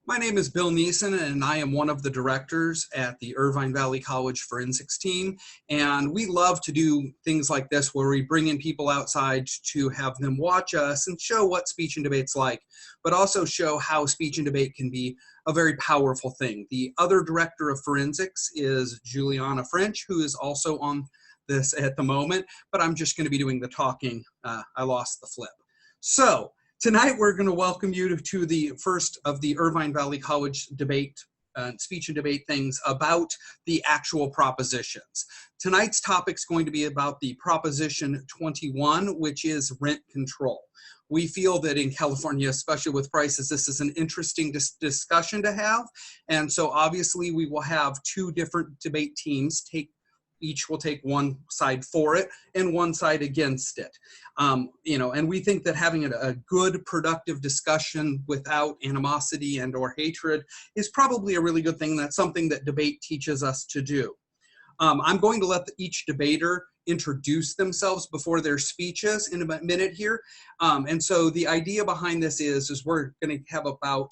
My name is Bill Neeson, and I am one of the directors at the Irvine Valley College Forensics team. And we love to do things like this where we bring in people outside to have them watch us and show what speech and debate's like, but also show how speech and debate can be a very powerful thing. The other director of forensics is Juliana French, who is also on this at the moment, but I'm just going to be doing the talking. I lost the flip. So, tonight, we're going to welcome you to the first of the Irvine Valley College debate, speech and debate things about the actual propositions. Tonight's topic is going to be about the Proposition 21, which is rent control. We feel that in California, especially with prices, this is an interesting discussion to have. And so obviously we will have two different debate teams each will take one side for it and one side against it. And we think that having a good, productive discussion without animosity and or hatred is probably a really good thing. That's something that debate teaches us to do. I'm going to let each debater introduce themselves before their speeches in a minute here. And so the idea behind this is we're going to have about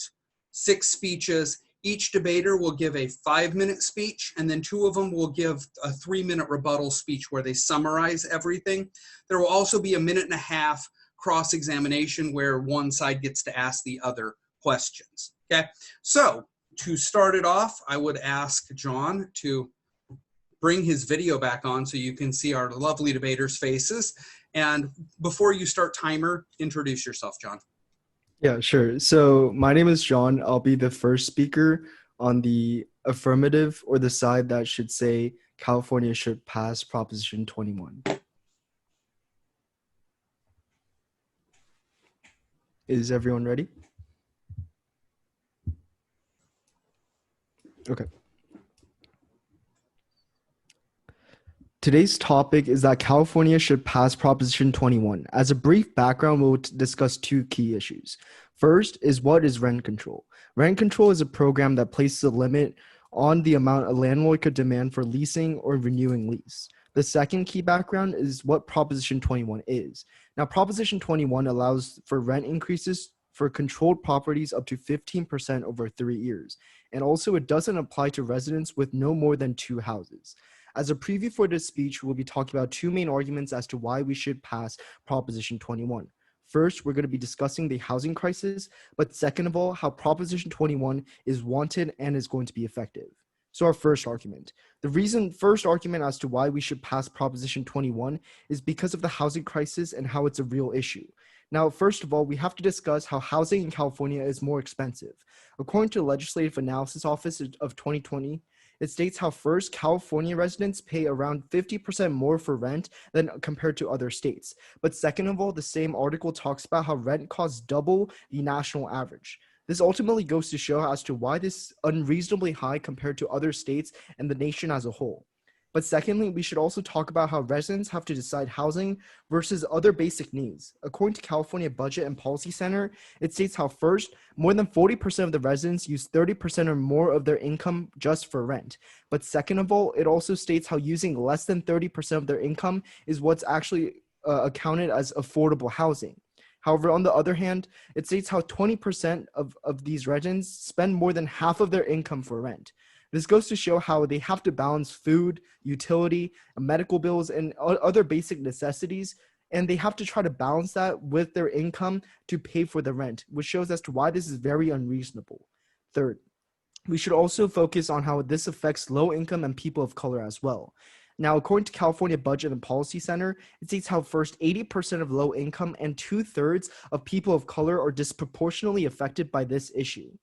6 speeches. Each debater will give a 5-minute speech, and then 2 of them will give a 3-minute rebuttal speech where they summarize everything. There will also be a 1.5-minute cross-examination where one side gets to ask the other questions. Okay, so to start it off, I would ask John to bring his video back on so you can see our lovely debaters' faces. And before you start timer, introduce yourself, John. Yeah, sure. So my name is John. I'll be the first speaker on the affirmative, or the side that should say California should pass Proposition 21. Is everyone ready? Okay. Today's topic is that California should pass Proposition 21. As a brief background, we'll discuss 2 key issues. First is, what is rent control? Rent control is a program that places a limit on the amount a landlord could demand for leasing or renewing lease. The second key background is what Proposition 21 is. Now, Proposition 21 allows for rent increases for controlled properties up to 15% over 3 years. And also, it doesn't apply to residents with no more than 2 houses. As a preview for this speech, we'll be talking about 2 main arguments as to why we should pass Proposition 21. First, we're going to be discussing the housing crisis, but second of all, how Proposition 21 is wanted and is going to be effective. So our first argument. First argument as to why we should pass Proposition 21 is because of the housing crisis and how it's a real issue. Now, first of all, we have to discuss how housing in California is more expensive. According to the Legislative Analysis Office of 2020, it states how first, California residents pay around 50% more for rent than compared to other states. But second of all, the same article talks about how rent costs double the national average. This ultimately goes to show as to why this is unreasonably high compared to other states and the nation as a whole. But secondly, we should also talk about how residents have to decide housing versus other basic needs. According to California Budget and Policy Center, it states how first, more than 40% of the residents use 30% or more of their income just for rent. But second of all, it also states how using less than 30% of their income is what's actually accounted as affordable housing. However, on the other hand, it states how 20% of these residents spend more than half of their income for rent. This goes to show how they have to balance food, utility, medical bills, and other basic necessities, and they have to try to balance that with their income to pay for the rent, which shows as to why this is very unreasonable. Third, we should also focus on how this affects low income and people of color as well. Now, according to California Budget and Policy Center, it states how first 80% of low income and 2/3 of people of color are disproportionately affected by this issue.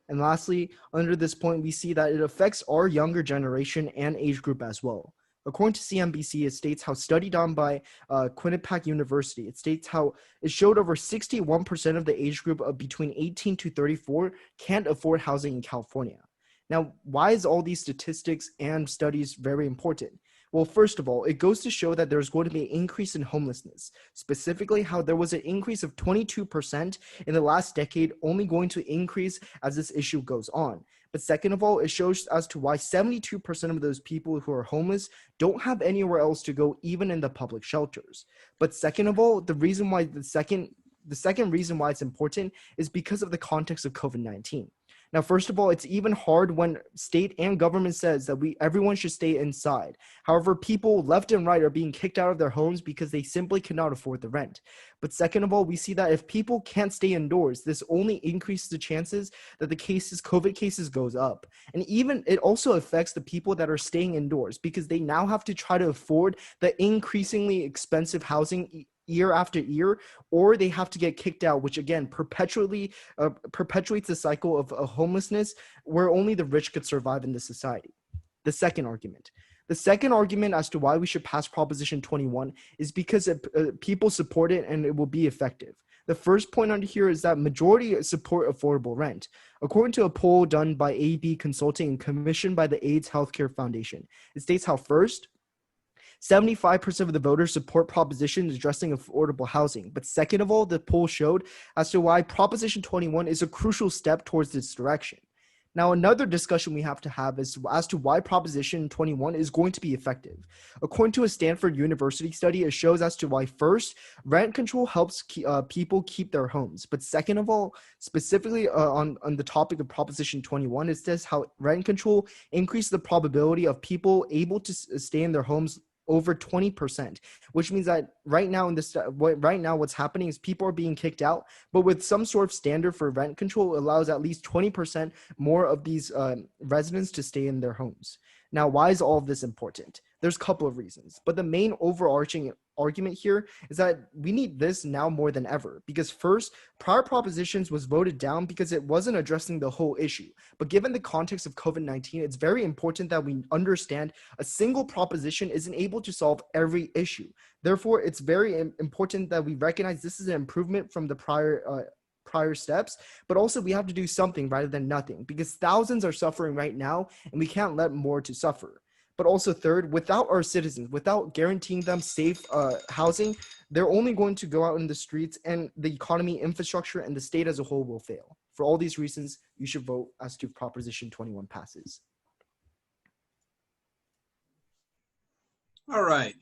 And lastly, under this point, we see that it affects our younger generation and age group as well. According to CNBC, it states how study done by Quinnipiac University, it states how it showed over 61% of the age group of between 18 to 34 can't afford housing in California. Now, why is all these statistics and studies very important? Well, first of all, it goes to show that there's going to be an increase in homelessness, specifically how there was an increase of 22% in the last decade, only going to increase as this issue goes on. But second of all, it shows as to why 72% of those people who are homeless don't have anywhere else to go, even in the public shelters. But second of all, the second reason why it's important is because of the context of COVID-19. Now, first of all, it's even hard when state and government says that everyone should stay inside. However, people left and right are being kicked out of their homes because they simply cannot afford the rent. But second of all, we see that if people can't stay indoors, this only increases the chances that COVID cases goes up. And even it also affects the people that are staying indoors because they now have to try to afford the increasingly expensive housing year after year, or they have to get kicked out, which again perpetuates the cycle of homelessness where only the rich could survive in this society. The second argument. The second argument as to why we should pass Proposition 21 is because people support it and it will be effective. The first point under here is that majority support affordable rent. According to a poll done by AB Consulting and commissioned by the AIDS Healthcare Foundation, it states how first, 75% of the voters support propositions addressing affordable housing. But second of all, the poll showed as to why Proposition 21 is a crucial step towards this direction. Now, another discussion we have to have is as to why Proposition 21 is going to be effective. According to a Stanford University study, it shows as to why first, rent control helps people keep their homes. But second of all, specifically on the topic of Proposition 21, it says how rent control increases the probability of people able to stay in their homes over 20%, which means that right now what's happening is people are being kicked out, but with some sort of standard for rent control, it allows at least 20% more of these residents to stay in their homes. Now, why is all of this important? There's a couple of reasons, but the main overarching argument here is that we need this now more than ever because first, prior propositions was voted down because it wasn't addressing the whole issue. But given the context of COVID-19, it's very important that we understand a single proposition isn't able to solve every issue. Therefore, it's very important that we recognize this is an improvement from the prior steps, but also we have to do something rather than nothing because thousands are suffering right now and we can't let more to suffer. But also third, without our citizens, without guaranteeing them safe housing, they're only going to go out in the streets and the economy, infrastructure, and the state as a whole will fail. For all these reasons, you should vote as to Proposition 21 passes. All right.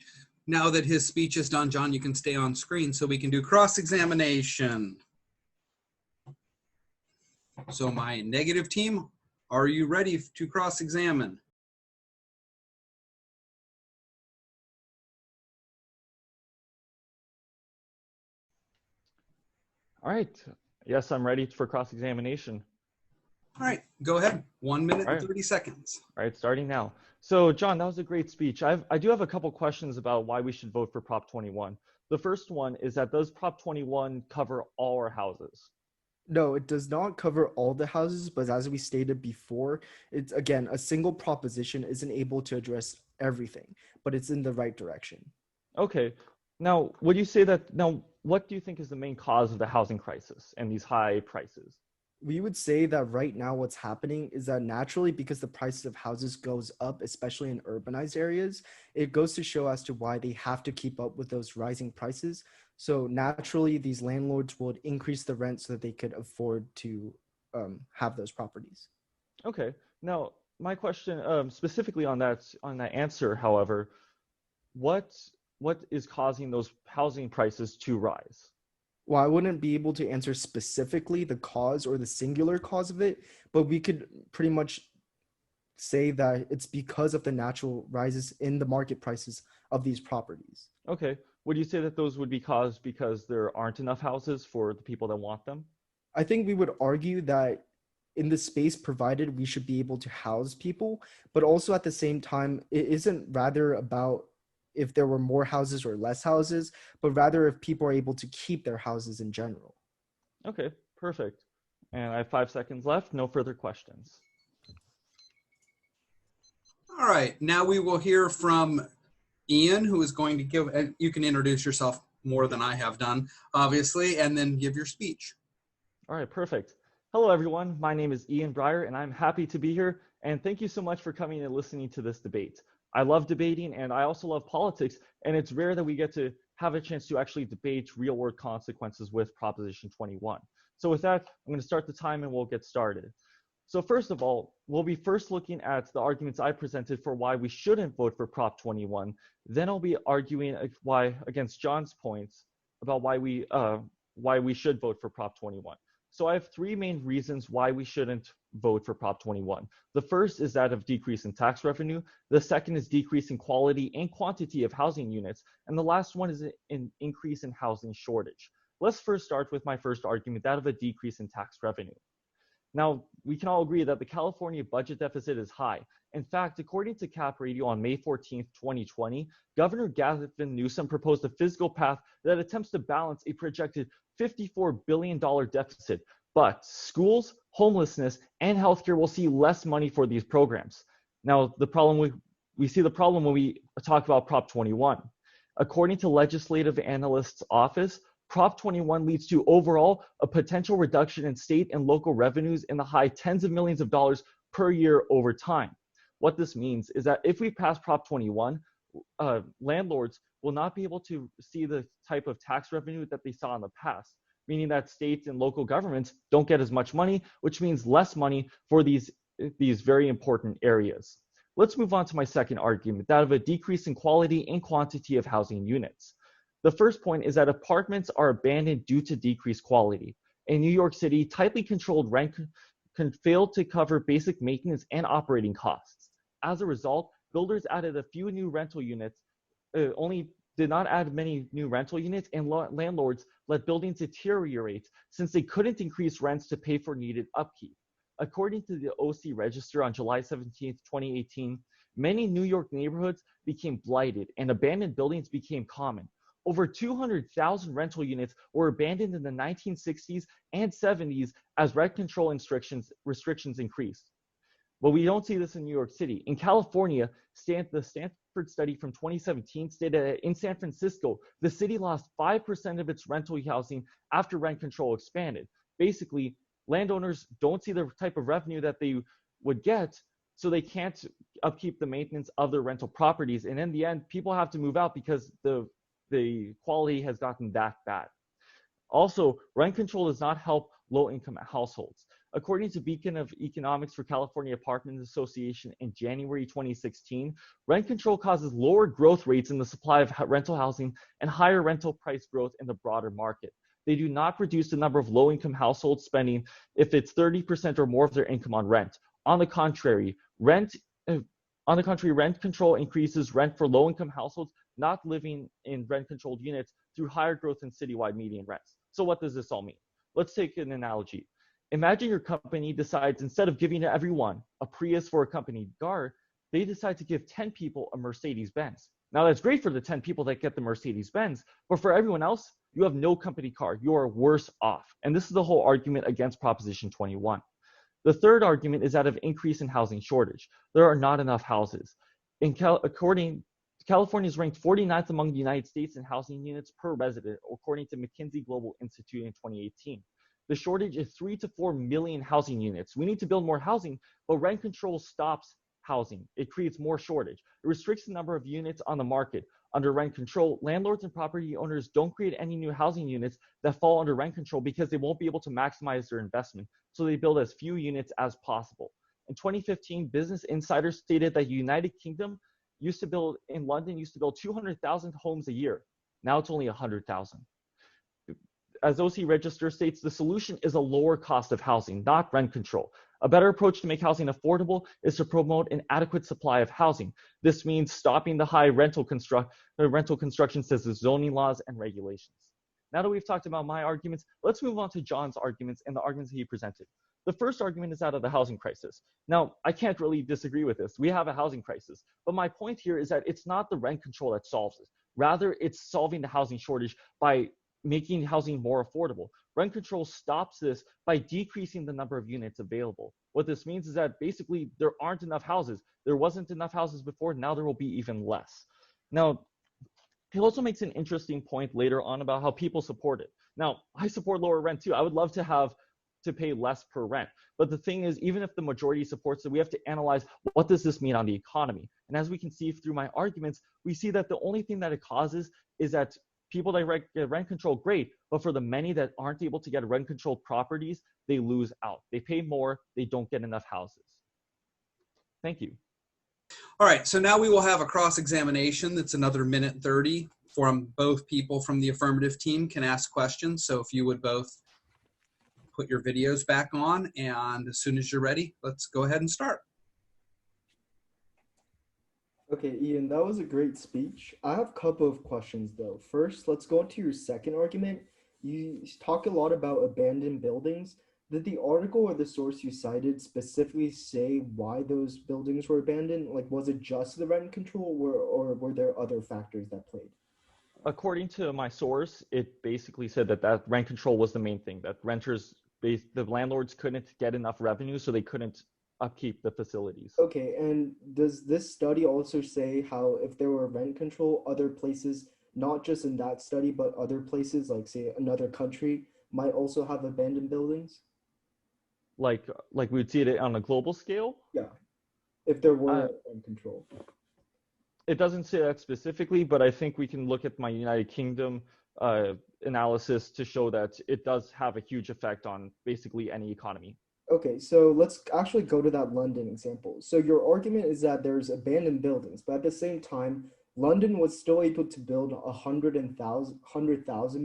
Now that his speech is done, John, you can stay on screen so we can do cross-examination. So my negative team, are you ready to cross-examine? All right. Yes, I'm ready for cross-examination. All right, go ahead. 1 minute and 30 seconds. All right, starting now. So, John, that was a great speech. I do have a couple questions about why we should vote for Prop 21. The first one is that does Prop 21 cover all our houses? No, it does not cover all the houses, but as we stated before, it's again, a single proposition isn't able to address everything, but it's in the right direction. Okay. Now, would you say that, what do you think is the main cause of the housing crisis and these high prices? We would say that right now what's happening is that naturally because the prices of houses goes up, especially in urbanized areas, it goes to show as to why they have to keep up with those rising prices. So naturally, these landlords would increase the rent so that they could afford to have those properties. Okay. Now, my question specifically on that answer, however, what is causing those housing prices to rise? Well, I wouldn't be able to answer specifically the cause or the singular cause of it, but we could pretty much say that it's because of the natural rises in the market prices of these properties. Okay. Would you say that those would be caused because there aren't enough houses for the people that want them? I think we would argue that in the space provided, we should be able to house people, but also at the same time, it isn't rather about if there were more houses or less houses, but rather if people are able to keep their houses in general. Okay, perfect. And I have 5 seconds left. No further questions. All right, now we will hear from Ian, who is going to give, and you can introduce yourself more than I have done, obviously, and then give your speech. All right, perfect. Hello, everyone. My name is Ian Breyer, and I'm happy to be here. And thank you so much for coming and listening to this debate. I love debating, and I also love politics, and it's rare that we get to have a chance to actually debate real-world consequences with Proposition 21. So with that, I'm going to start the time, and we'll get started. So first of all, we'll be first looking at the arguments I presented for why we shouldn't vote for Prop 21. Then I'll be arguing why against John's points about why we should vote for Prop 21. So I have three main reasons why we shouldn't vote for Prop 21. The first is that of decrease in tax revenue. The second is decrease in quality and quantity of housing units. And the last one is an increase in housing shortage. Let's first start with my first argument, that of a decrease in tax revenue. Now, we can all agree that the California budget deficit is high. In fact, according to Cap Radio on May 14, 2020, Governor Gavin Newsom proposed a fiscal path that attempts to balance a projected $54 billion deficit. But schools, homelessness, and healthcare will see less money for these programs. Now, we see the problem when we talk about Prop 21. According to Legislative Analyst's Office, Prop 21 leads to overall a potential reduction in state and local revenues in the high tens of millions of dollars per year over time. What this means is that if we pass Prop 21, landlords will not be able to see the type of tax revenue that they saw in the past, meaning that states and local governments don't get as much money, which means less money for these very important areas. Let's move on to my second argument, that of a decrease in quality and quantity of housing units. The first point is that apartments are abandoned due to decreased quality. In New York City, tightly controlled rent can fail to cover basic maintenance and operating costs. As a result, builders added a few new rental units, only did not add many new rental units, and landlords let buildings deteriorate since they couldn't increase rents to pay for needed upkeep. According to the OC Register on July 17, 2018, many New York neighborhoods became blighted and abandoned buildings became common. Over 200,000 rental units were abandoned in the 1960s and 70s as rent control restrictions increased. But we don't see this in New York City. In California, the Stanford study from 2017 stated that in San Francisco, the city lost 5% of its rental housing after rent control expanded. Basically, landowners don't see the type of revenue that they would get, so they can't upkeep the maintenance of their rental properties. And in the end, people have to move out because the quality has gotten that bad. Also, rent control does not help low-income households. According to Beacon of Economics for California Apartment Association in January 2016, rent control causes lower growth rates in the supply of rental housing and higher rental price growth in the broader market. They do not reduce the number of low-income households spending if it's 30% or more of their income on rent. On the contrary, rent control increases rent for low-income households not living in rent-controlled units through higher growth in citywide median rents. So what does this all mean? Let's take an analogy. Imagine your company decides, instead of giving to everyone a Prius for a company car, they decide to give 10 people a Mercedes-Benz. Now that's great for the 10 people that get the Mercedes-Benz, but for everyone else, you have no company car. You are worse off. And this is the whole argument against Proposition 21. The third argument is that of increase in housing shortage. There are not enough houses. California is ranked 49th among the United States in housing units per resident, according to McKinsey Global Institute in 2018. The shortage is 3 to 4 million housing units. We need to build more housing, but rent control stops housing. It creates more shortage. It restricts the number of units on the market. Under rent control, landlords and property owners don't create any new housing units that fall under rent control because they won't be able to maximize their investment, so they build as few units as possible. In 2015, Business Insider stated that United Kingdom in London used to build 200,000 homes a year. Now it's only 100,000. As OC Register states, the solution is a lower cost of housing, not rent control. A better approach to make housing affordable is to promote an adequate supply of housing. This means stopping the high rental construction, says the zoning laws and regulations. Now that we've talked about my arguments, let's move on to John's arguments and the arguments he presented. The first argument is that of the housing crisis. Now, I can't really disagree with this. We have a housing crisis. But my point here is that it's not the rent control that solves it. Rather, it's solving the housing shortage by making housing more affordable. Rent control stops this by decreasing the number of units available. What this means is that basically there aren't enough houses. There wasn't enough houses before, now there will be even less. Now, he also makes an interesting point later on about how people support it. Now, I support lower rent too. I would love to pay less per rent. But the thing is, even if the majority supports it, we have to analyze what does this mean on the economy. And as we can see through my arguments, we see that the only thing that it causes is that people that get rent control, great, but for the many that aren't able to get rent controlled properties, they lose out. They pay more, they don't get enough houses. Thank you. All right, so now we will have a cross-examination that's another minute 30 from both people from the affirmative team can ask questions. So if you would both put your videos back on, and as soon as you're ready, let's go ahead and start. Okay, Ian, that was a great speech. I have a couple of questions though. First, let's go into your second argument. You talk a lot about abandoned buildings. Did the article or the source you cited specifically say why those buildings were abandoned? Like, was it just the rent control, or were there other factors that played? According to my source, it basically said that rent control was the main thing, that the landlords couldn't get enough revenue, so they couldn't upkeep the facilities. Okay, and does this study also say how if there were rent control, other places, not just in that study, but other places, like say another country, might also have abandoned buildings? Like we would see it on a global scale. Yeah, if there were Uh, rent control. it doesn't say that specifically, but I think we can look at my United Kingdom analysis to show that it does have a huge effect on basically any economy. Okay, so let's actually go to that London example. So your argument is that there's abandoned buildings, but at the same time, London was still able to build 100,000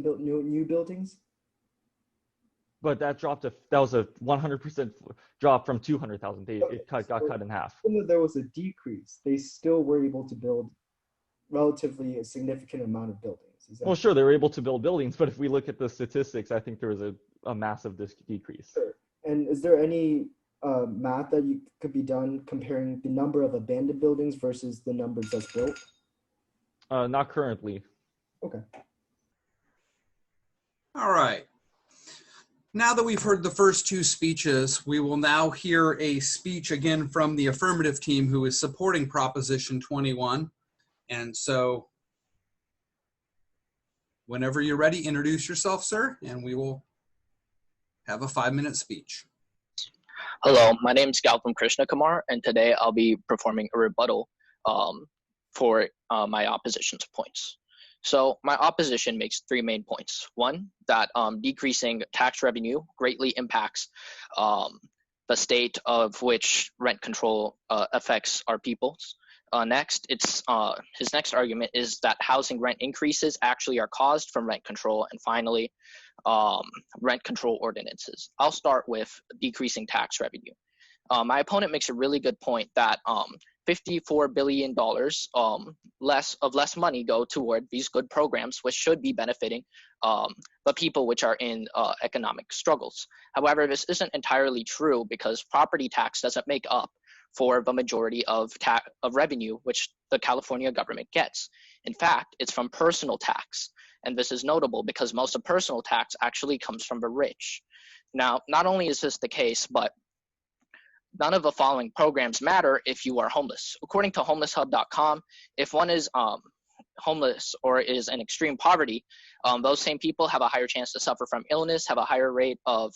new buildings. But that was a 100% drop from 200,000. It got cut in half. Even though there was a decrease, they still were able to build relatively a significant amount of buildings. Well, sure, they were able to build buildings, but if we look at the statistics, I think there was a massive decrease. Sure. And is there any math that could be done comparing the number of abandoned buildings versus the numbers that's built? Not currently. Okay. All right. Now that we've heard the first two speeches, we will now hear a speech again from the affirmative team who is supporting Proposition 21. And so whenever you're ready, introduce yourself, sir, and we will have a 5-minute speech. Hello, my name is Gautam Krishna Kumar, and today I'll be performing a rebuttal for my opposition's points. So my opposition makes 3 main points. One, that decreasing tax revenue greatly impacts the state of which rent control affects our peoples. Next, his next argument is that housing rent increases actually are caused from rent control. And finally, rent control ordinances. I'll start with decreasing tax revenue. My opponent makes a really good point that $54 billion less money go toward these good programs, which should be benefiting the people which are in economic struggles. However, this isn't entirely true because property tax doesn't make up for the majority of revenue which the California government gets. In fact, it's from personal tax. And this is notable because most of personal tax actually comes from the rich. Now, not only is this the case, but none of the following programs matter if you are homeless. According to homelesshub.com, if one is homeless or is in extreme poverty, those same people have a higher chance to suffer from illness, have a higher rate of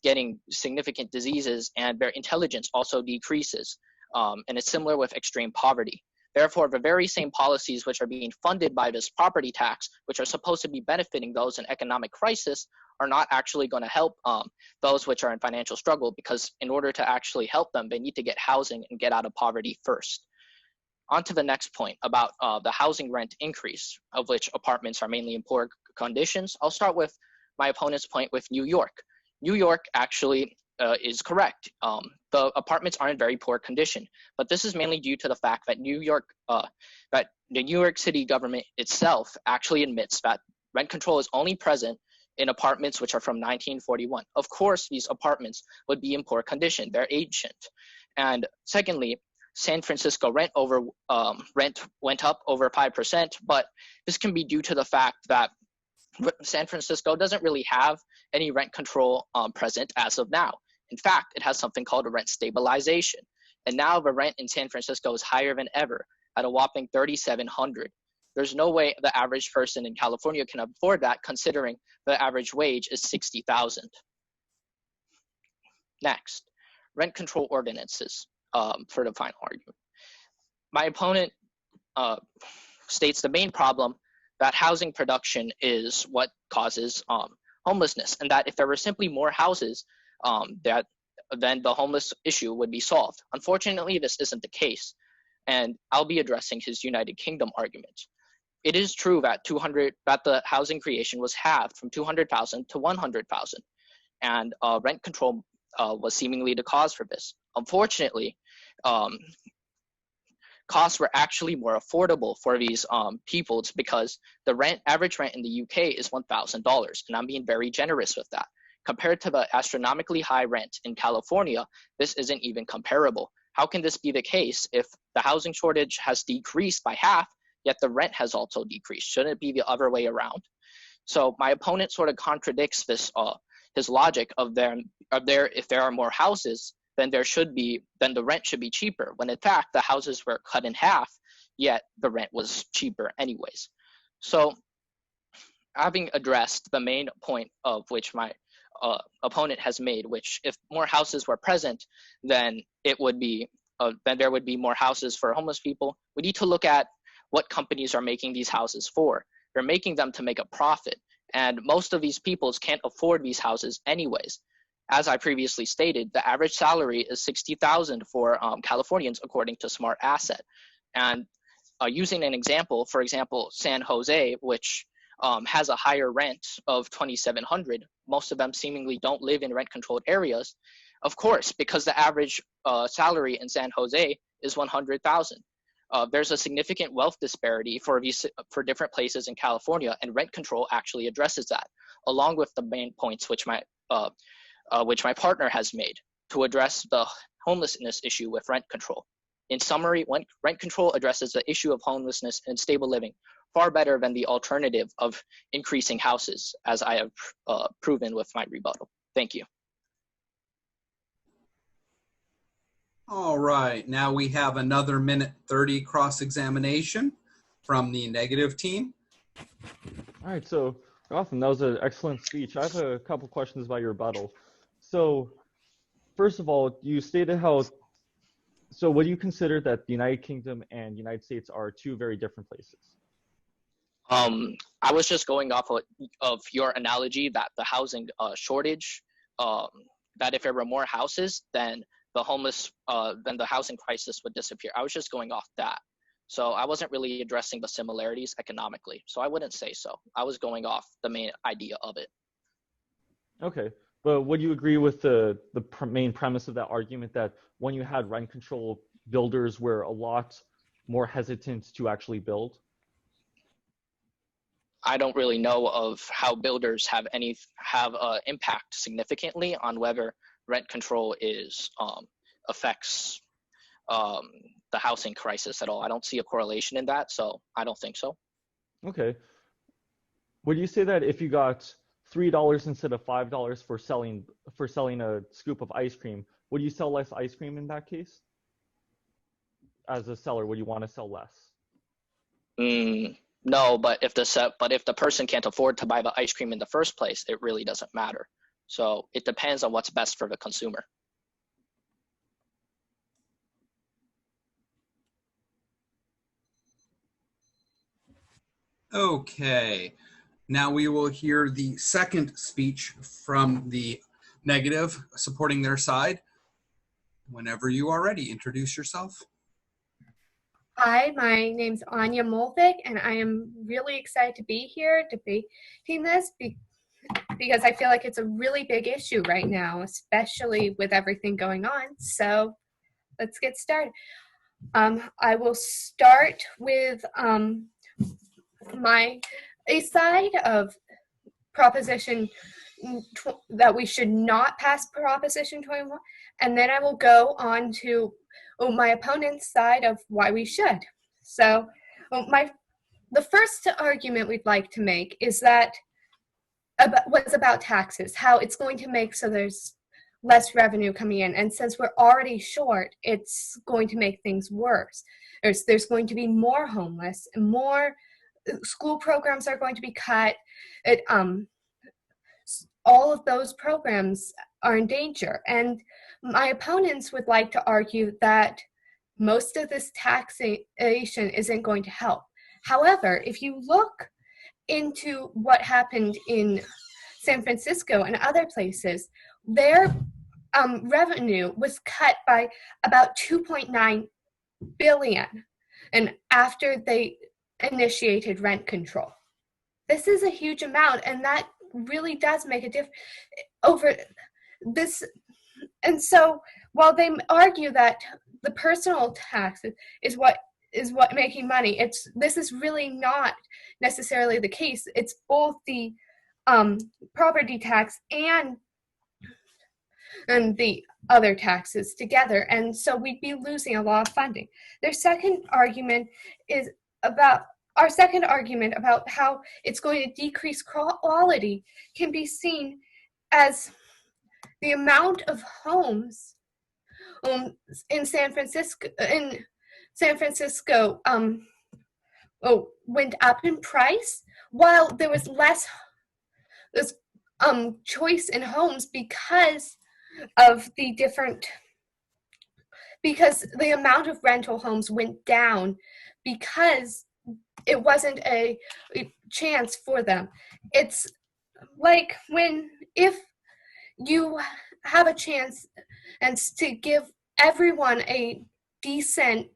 getting significant diseases, and their intelligence also decreases. And it's similar with extreme poverty. Therefore, the very same policies which are being funded by this property tax, which are supposed to be benefiting those in economic crisis, are not actually going to help those which are in financial struggle, because in order to actually help them, they need to get housing and get out of poverty first. On to the next point about the housing rent increase, of which apartments are mainly in poor conditions. I'll start with my opponent's point with New York. New York actually is correct. The apartments are in very poor condition, but this is mainly due to the fact that that the New York City government itself actually admits that rent control is only present in apartments which are from 1941. Of course, these apartments would be in poor condition. They're ancient. And secondly, San Francisco rent went up over 5%, but this can be due to the fact that San Francisco doesn't really have any rent control present as of now. In fact, it has something called a rent stabilization. And now the rent in San Francisco is higher than ever at a whopping $3,700. There's no way the average person in California can afford that, considering the average wage is $60,000. Next, rent control ordinances for the final argument. My opponent states the main problem that housing production is what causes homelessness, and that if there were simply more houses, then the homeless issue would be solved. Unfortunately, this isn't the case, and I'll be addressing his United Kingdom argument. It is true that the housing creation was halved from 200,000 to 100,000, and rent control was seemingly the cause for this. Unfortunately, costs were actually more affordable for these people. It's because the average rent in the UK is $1,000, and I'm being very generous with that. Compared to the astronomically high rent in California, this isn't even comparable. How can this be the case if the housing shortage has decreased by half, yet the rent has also decreased? Shouldn't it be the other way around? So my opponent sort of contradicts this his logic of if there are more houses, then the rent should be cheaper, when in fact the houses were cut in half, yet the rent was cheaper anyways. So having addressed the main point of which my opponent has made, which if more houses were present, then there would be more houses for homeless people. We need to look at what companies are making these houses for. They're making them to make a profit, and most of these people can't afford these houses anyways. As I previously stated, the average salary is $60,000 for Californians, according to Smart Asset. And using an example, for example, San Jose, which has a higher rent of $2,700, most of them seemingly don't live in rent-controlled areas. Of course, because the average salary in San Jose is $100,000. There's a significant wealth disparity for different places in California, and rent control actually addresses that, along with the main points which my partner has made to address the homelessness issue with rent control. In summary, rent control addresses the issue of homelessness and stable living far better than the alternative of increasing houses, as I have proven with my rebuttal. Thank you. All right, now we have another minute 30 cross-examination from the negative team. All right, so Gotham, that was an excellent speech. I have a couple questions about your rebuttal. So first of all, you stated so would you consider that the United Kingdom and United States are two very different places? I was just going off of your analogy that the housing shortage, that if there were more houses, then then the housing crisis would disappear. I was just going off that. So I wasn't really addressing the similarities economically. So I wouldn't say so. I was going off the main idea of it. Okay, but would you agree with the main premise of that argument that when you had rent control, builders were a lot more hesitant to actually build? I don't really know of how builders have impact significantly on whether rent control affects the housing crisis at all. I don't see a correlation in that, so I don't think so. Okay. Would you say that if you got $3 instead of $5 for selling a scoop of ice cream, would you sell less ice cream in that case? As a seller, would you want to sell less? No, but if the person can't afford to buy the ice cream in the first place, it really doesn't matter. So it depends on what's best for the consumer. Okay, now we will hear the second speech from the negative supporting their side. Whenever you are ready, introduce yourself. Hi, my name's Anya Molvik, and I am really excited to be here debating this because I feel like it's a really big issue right now, especially with everything going on. So let's get started. I will start with a side of proposition that we should not pass Proposition 21, and then I will go on to my opponent's side of why we should. So the first argument we'd like to make is that was about taxes, how it's going to make so there's less revenue coming in, and since we're already short, it's going to make things worse. There's going to be more homeless, and more school programs are going to be cut. All of those programs are in danger, and my opponents would like to argue that most of this taxation isn't going to help. However, if you look into what happened in San Francisco and other places, their revenue was cut by about $2.9 billion, and after they initiated rent control. This is a huge amount, and that really does make a difference. over this. And so while they argue that the personal tax is what making money, this is really not necessarily the case. It's both the property tax and the other taxes together, and so we'd be losing a lot of funding. Their second argument is about our second argument about how it's going to decrease quality can be seen as the amount of homes in San Francisco went up in price, while there was less choice in homes because of because the amount of rental homes went down because it wasn't a chance for them. It's like if you have a chance and to give everyone a decent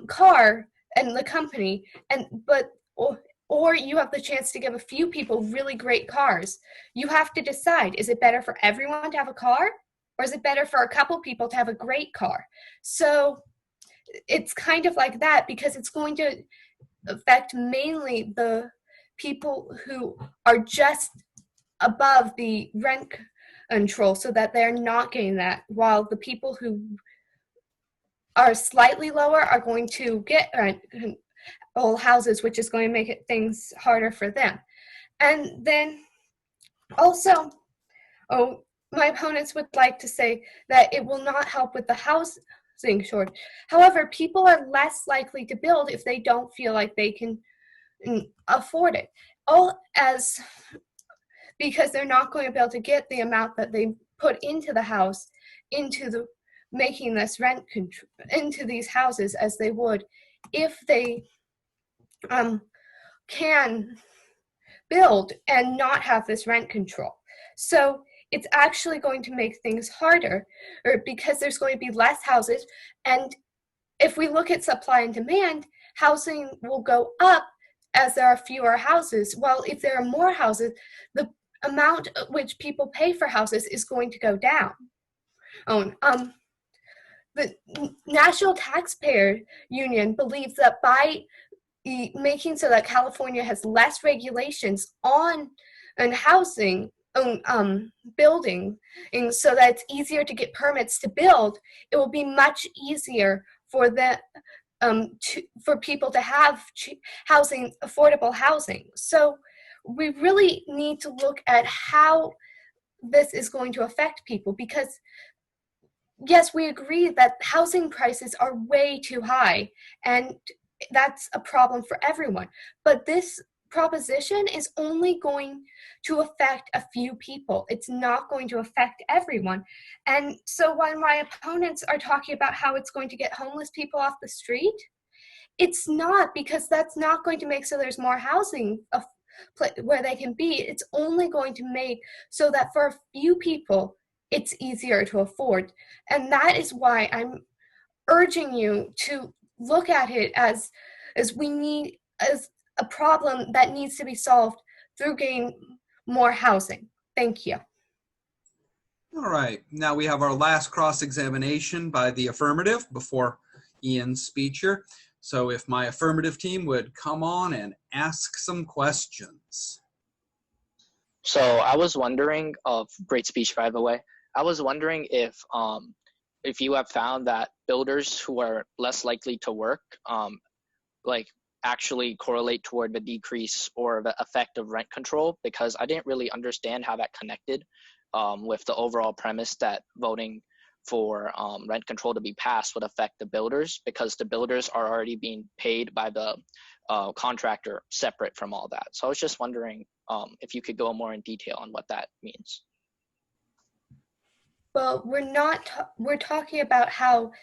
car and the company, or you have the chance to give a few people really great cars, you have to decide, is it better for everyone to have a car, or is it better for a couple people to have a great car? So it's kind of like that, because it's going to affect mainly the people who are just above the rent control, so that they're not getting that, while the people who are slightly lower are going to get rent houses, which is going to make things harder for them. And then also, my opponents would like to say that it will not help with the housing shortage. However, people are less likely to build if they don't feel like they can afford it. Because they're not going to be able to get the amount that they put into the house, into making this rent control, into these houses, as they would if they can build and not have this rent control. So it's actually going to make things harder, because there's going to be less houses. And if we look at supply and demand, housing will go up as there are fewer houses. Well, if there are more houses, the amount at which people pay for houses is going to go down. The National Taxpayer Union believes that by making so that California has less regulations on housing, building, and so that it's easier to get permits to build, it will be much easier for for people to have housing, affordable housing. So we really need to look at how this is going to affect people, because yes, we agree that housing prices are way too high, and that's a problem for everyone. But this proposition is only going to affect a few people. It's not going to affect everyone. And so when my opponents are talking about how it's going to get homeless people off the street, it's not, because that's not going to make so there's more housing where they can be. It's only going to make so that for a few people, it's easier to afford. And that is why I'm urging you to look at it as a problem that needs to be solved through getting more housing. Thank you. All right, now we have our last cross-examination by the affirmative before Ian's speech here. So if my affirmative team would come on and ask some questions. So I was wondering, great speech, by the way. I was wondering if you have found that builders who are less likely to work, actually correlate toward the decrease or the effect of rent control, because I didn't really understand how that connected with the overall premise that voting for rent control to be passed would affect the builders, because the builders are already being paid by the contractor separate from all that. So I was just wondering if you could go more in detail on what that means. Well, we're talking about how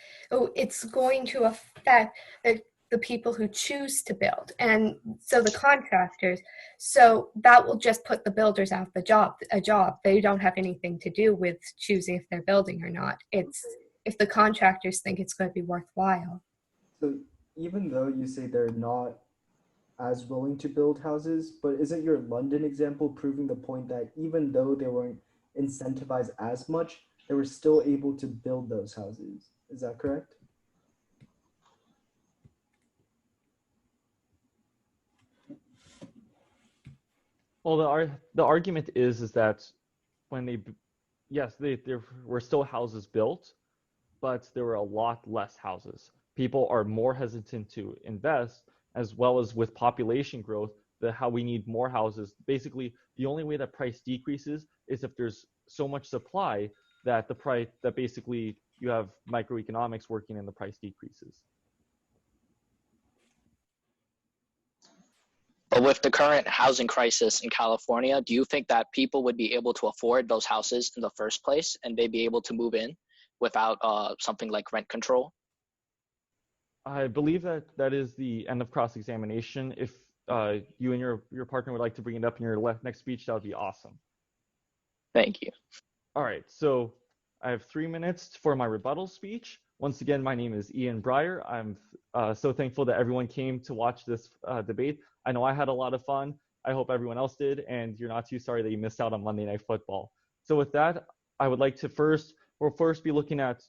it's going to affect the people who choose to build, and so the contractors. So that will just put the builders out a job. They don't have anything to do with choosing if they're building or not. It's if the contractors think it's going to be worthwhile. So even though you say they're not as willing to build houses, but isn't your London example proving the point that even though they weren't incentivize as much, they were still able to build those houses. Is that correct? Well, the argument is that when there were still houses built, but there were a lot less houses. People are more hesitant to invest, as well as with population growth, how we need more houses. Basically, the only way that price decreases is if there's so much supply that basically you have microeconomics working and the price decreases. But with the current housing crisis in California, do you think that people would be able to afford those houses in the first place and they'd be able to move in without something like rent control? I believe that is the end of cross-examination. If you and your partner would like to bring it up in your next speech, that would be awesome. Thank you. All right, so I have 3 minutes for my rebuttal speech. Once again, my name is Ian Breyer. I'm so thankful that everyone came to watch this debate. I know I had a lot of fun. I hope everyone else did, and you're not too sorry that you missed out on Monday Night Football. So with that, I would like to we'll first be looking at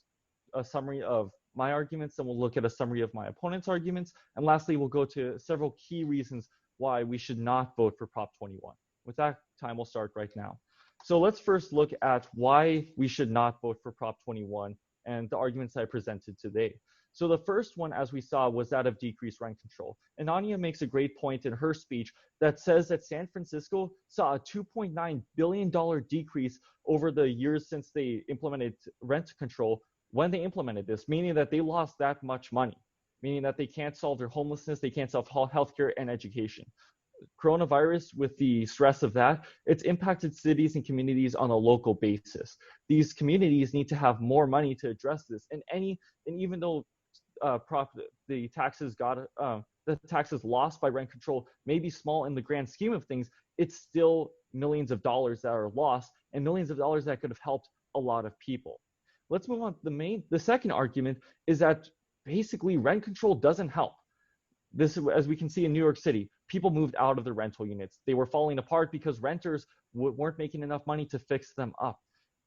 a summary of my arguments, then we'll look at a summary of my opponent's arguments, and lastly, we'll go to several key reasons why we should not vote for Prop 21. With that, time will start right now. So let's first look at why we should not vote for Prop 21 and the arguments I presented today. So the first one, as we saw, was that of decreased rent control. And Anya makes a great point in her speech that says that San Francisco saw a $2.9 billion decrease over the years since they implemented rent control when they implemented this, meaning that they lost that much money, meaning that they can't solve their homelessness, they can't solve healthcare and education. Coronavirus, with the stress of that, it's impacted cities and communities on a local basis. These communities need to have more money to address this. And even though the taxes lost by rent control may be small in the grand scheme of things, it's still millions of dollars that are lost and millions of dollars that could have helped a lot of people. Let's move on. The second argument is that basically rent control doesn't help. This, as we can see in New York City, people moved out of the rental units. They were falling apart because renters weren't making enough money to fix them up.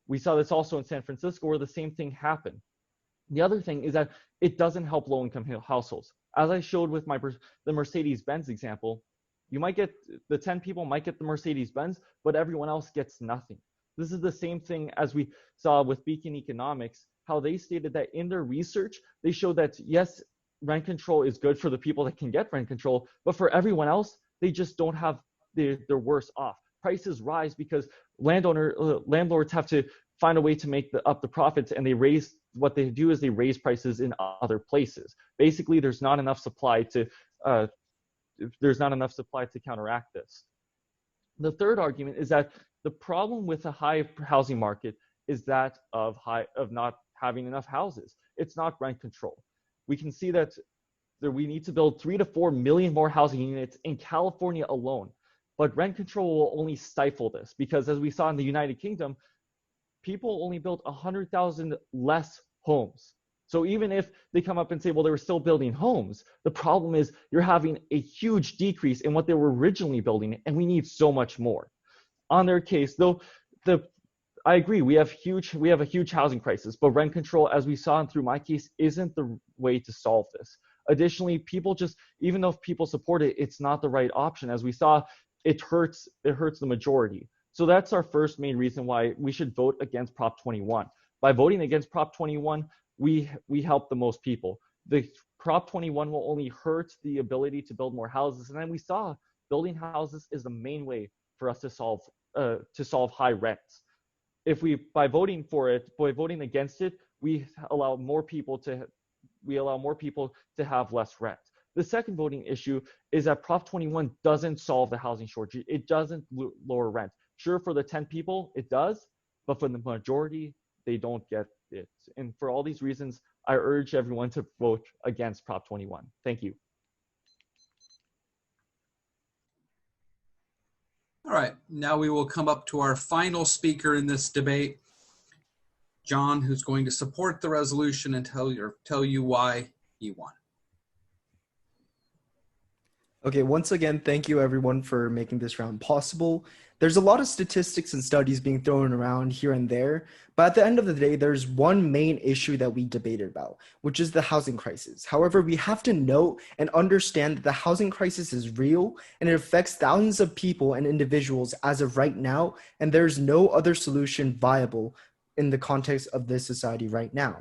We saw this also in San Francisco, where the same thing happened. The other thing is that it doesn't help low-income households. As I showed with the Mercedes-Benz example, the 10 people might get the Mercedes-Benz, but everyone else gets nothing. This is the same thing as we saw with Beacon Economics, how they stated that in their research, they showed that yes, rent control is good for the people that can get rent control, but for everyone else, they just don't have, they're worse off. Prices rise because landlords have to find a way to make up the profits, and they raise prices in other places. Basically, there's not enough supply to counteract this. The third argument is that the problem with a high housing market is that of not having enough houses. It's not rent control. We can see that we need to build 3 to 4 million more housing units in California alone. But rent control will only stifle this because, as we saw in the United Kingdom, people only built 100,000 less homes. So even if they come up and say, well, they were still building homes, the problem is you're having a huge decrease in what they were originally building, and we need so much more. On their case, though, I agree, we have a huge housing crisis, but rent control, as we saw through my case, isn't the way to solve this. Additionally, even though people support it, it's not the right option. As we saw, it hurts the majority. So that's our first main reason why we should vote against Prop 21. By voting against Prop 21, we help the most people. The Prop 21 will only hurt the ability to build more houses. And then we saw building houses is the main way for us to solve high rents. By voting against it, we allow more people to have less rent. The second voting issue is that Prop 21 doesn't solve the housing shortage. It doesn't lower rent. Sure, for the 10 people, it does, but for the majority, they don't get it. And for all these reasons, I urge everyone to vote against Prop 21. Thank you. All right, now we will come up to our final speaker in this debate, John, who's going to support the resolution and tell you why he won. Okay, once again, thank you everyone for making this round possible. There's a lot of statistics and studies being thrown around here and there, but at the end of the day, there's one main issue that we debated about, which is the housing crisis. However, we have to note and understand that the housing crisis is real and it affects thousands of people and individuals as of right now, and there's no other solution viable in the context of this society right now.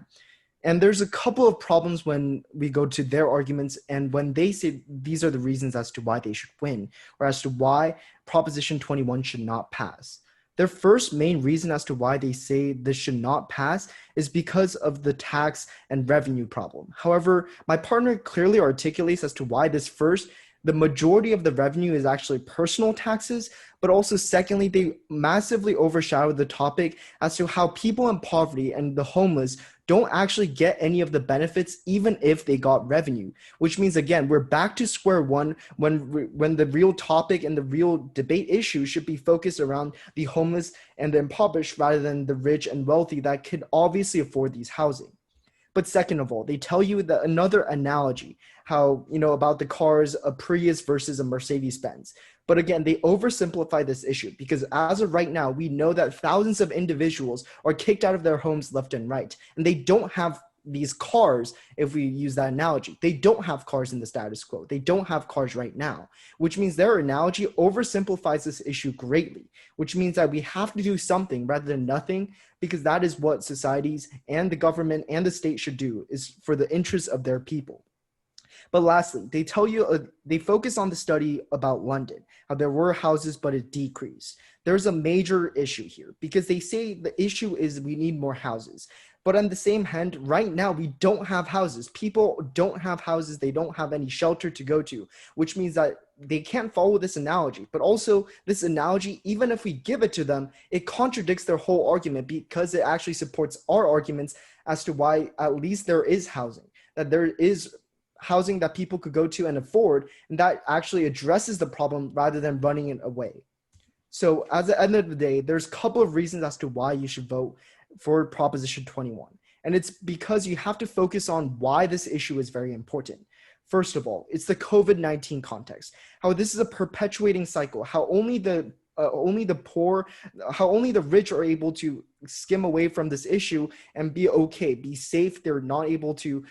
And there's a couple of problems when we go to their arguments and when they say these are the reasons as to why they should win or as to why Proposition 21 should not pass. Their first main reason as to why they say this should not pass is because of the tax and revenue problem. However, my partner clearly articulates as to why the majority of the revenue is actually personal taxes, but also secondly, they massively overshadow the topic as to how people in poverty and the homeless don't actually get any of the benefits even if they got revenue, which means again, we're back to square one when the real topic and the real debate issue should be focused around the homeless and the impoverished rather than the rich and wealthy that could obviously afford these housing. But second of all, they tell you that another analogy, how, about the cars, a Prius versus a Mercedes-Benz. But again, they oversimplify this issue because as of right now, we know that thousands of individuals are kicked out of their homes left and right, and they don't have these cars. If we use that analogy, they don't have cars in the status quo. They don't have cars right now, which means their analogy oversimplifies this issue greatly, which means that we have to do something rather than nothing, because that is what societies and the government and the state should do, is for the interests of their people. But lastly, they tell you, they focus on the study about London, how there were houses, but it decreased. There's a major issue here because they say the issue is we need more houses. But on the same hand, right now, we don't have houses. People don't have houses. They don't have any shelter to go to, which means that they can't follow this analogy. But also, this analogy, even if we give it to them, it contradicts their whole argument because it actually supports our arguments as to why at least there is housing, that there is housing that people could go to and afford, and that actually addresses the problem rather than running it away. So at the end of the day, there's a couple of reasons as to why you should vote for Proposition 21. And it's because you have to focus on why this issue is very important. First of all, it's the COVID-19 context, how this is a perpetuating cycle, how only the poor, how only the rich are able to skim away from this issue and be okay, be safe. They're not able to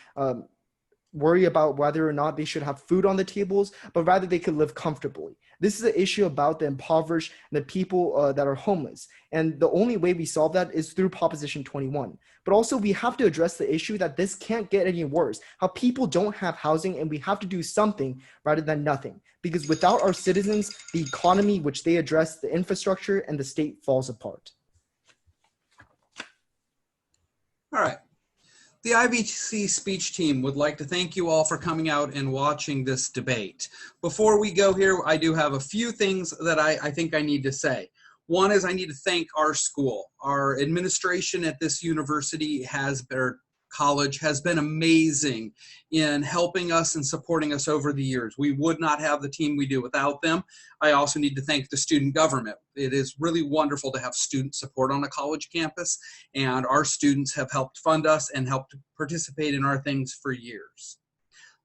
worry about whether or not they should have food on the tables, but rather they could live comfortably. This is an issue about the impoverished and the people that are homeless. And the only way we solve that is through Proposition 21. But also we have to address the issue that this can't get any worse, how people don't have housing, and we have to do something rather than nothing. Because without our citizens, the economy, which they address, the infrastructure, and the state falls apart. All right. The IBC speech team would like to thank you all for coming out and watching this debate. Before we go here, I do have a few things that I think I need to say. One is I need to thank our school. Our administration at this university college has been amazing in helping us and supporting us over the years. We would not have the team we do without them. I also need to thank the student government. It is really wonderful to have student support on a college campus, and our students have helped fund us and helped participate in our things for years.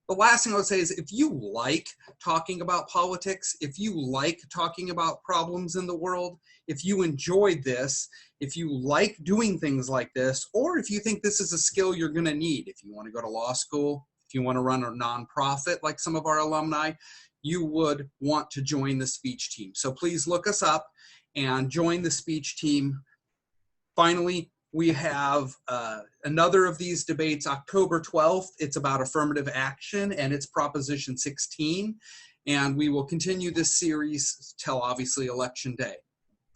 The last thing I would say is if you like talking about politics, if you like talking about problems in the world, if you enjoy this, if you like doing things like this, or if you think this is a skill you're going to need, if you want to go to law school, if you want to run a nonprofit like some of our alumni, you would want to join the speech team. So please look us up and join the speech team. Finally, we have another of these debates October 12th. It's about affirmative action and it's Proposition 16. And we will continue this series till obviously Election Day.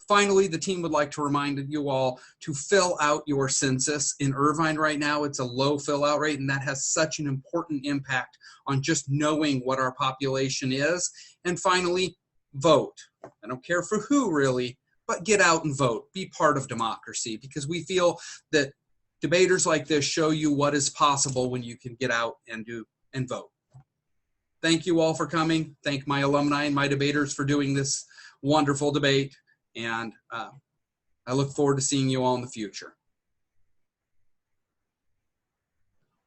Finally, the team would like to remind you all to fill out your census. In Irvine right now, it's a low fill out rate, and that has such an important impact on just knowing what our population is. And finally, vote. I don't care for who really, but get out and vote. Be part of democracy, because we feel that debaters like this show you what is possible when you can get out and vote. Thank you all for coming. Thank my alumni and my debaters for doing this wonderful debate. And I look forward to seeing you all in the future.